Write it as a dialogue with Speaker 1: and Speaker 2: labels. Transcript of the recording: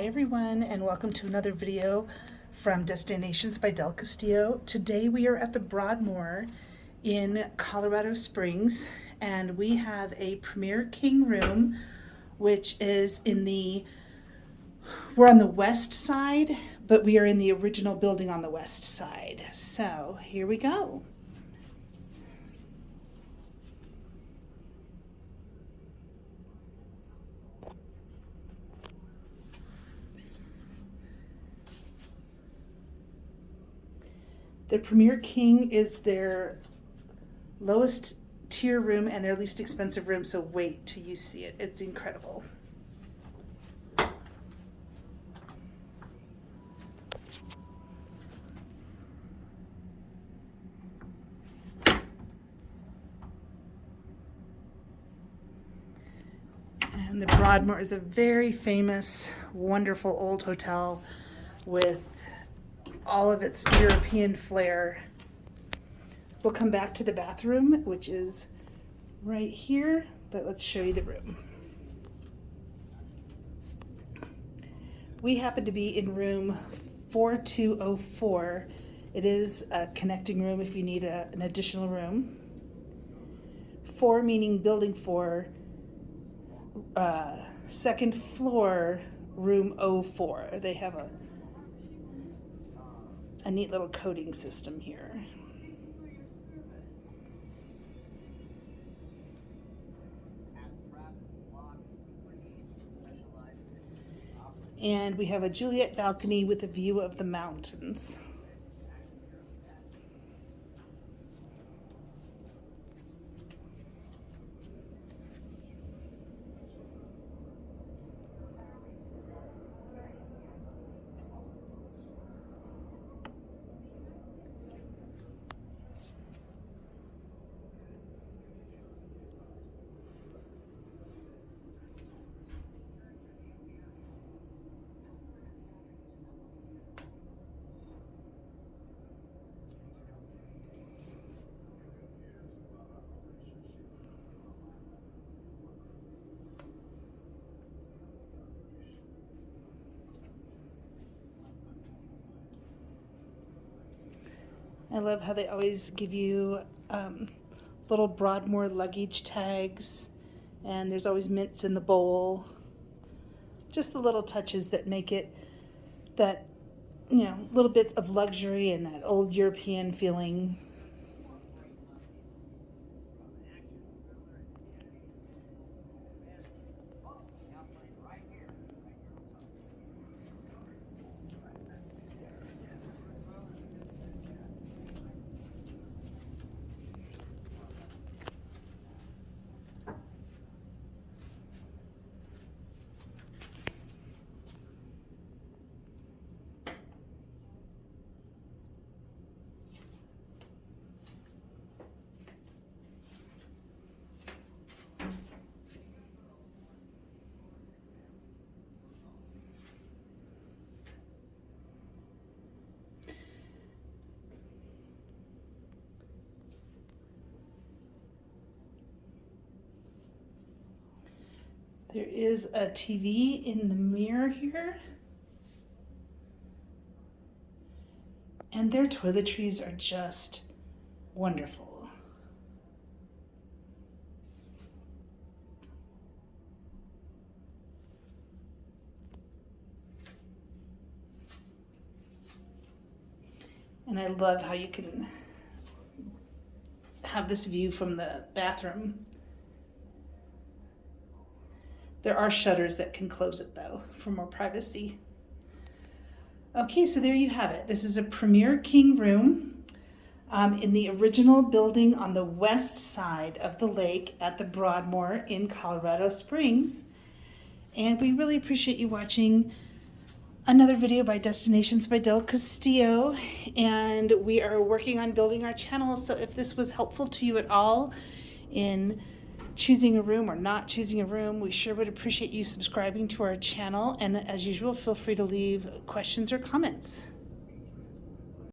Speaker 1: Hi everyone, and welcome to another video from Destinations by Del Castillo. Today we are at the Broadmoor in Colorado Springs, and we have a Premier King room, which is we're on the west side, but we are in the original building on the west side. So here we go. The Premier King is their lowest tier room and their least expensive room, so wait till you see it. It's incredible. And the Broadmoor is a very famous, wonderful old hotel with all of its European flair. We'll come back to the bathroom, which is right here, but let's show you the room. We happen to be in room 4204. It is a connecting room if you need an additional room. 4 meaning building 4, second floor, room 04. They have a neat little coding system here. And we have a Juliet balcony with a view of the mountains. I love how they always give you little Broadmoor luggage tags, and there's always mints in the bowl. Just the little touches that make it that, little bit of luxury and that old European feeling. There is a TV in the mirror here. And their toiletries are just wonderful. And I love how you can have this view from the bathroom. There are shutters that can close it though for more privacy. Okay, so there you have it. This is a Premier King room in the original building on the west side of the lake at the Broadmoor in Colorado Springs. And we really appreciate you watching another video by Destinations by Del Castillo. And we are working on building our channel, so if this was helpful to you at all in choosing a room or not choosing a room, we sure would appreciate you subscribing to our channel. And as usual, feel free to leave questions or comments.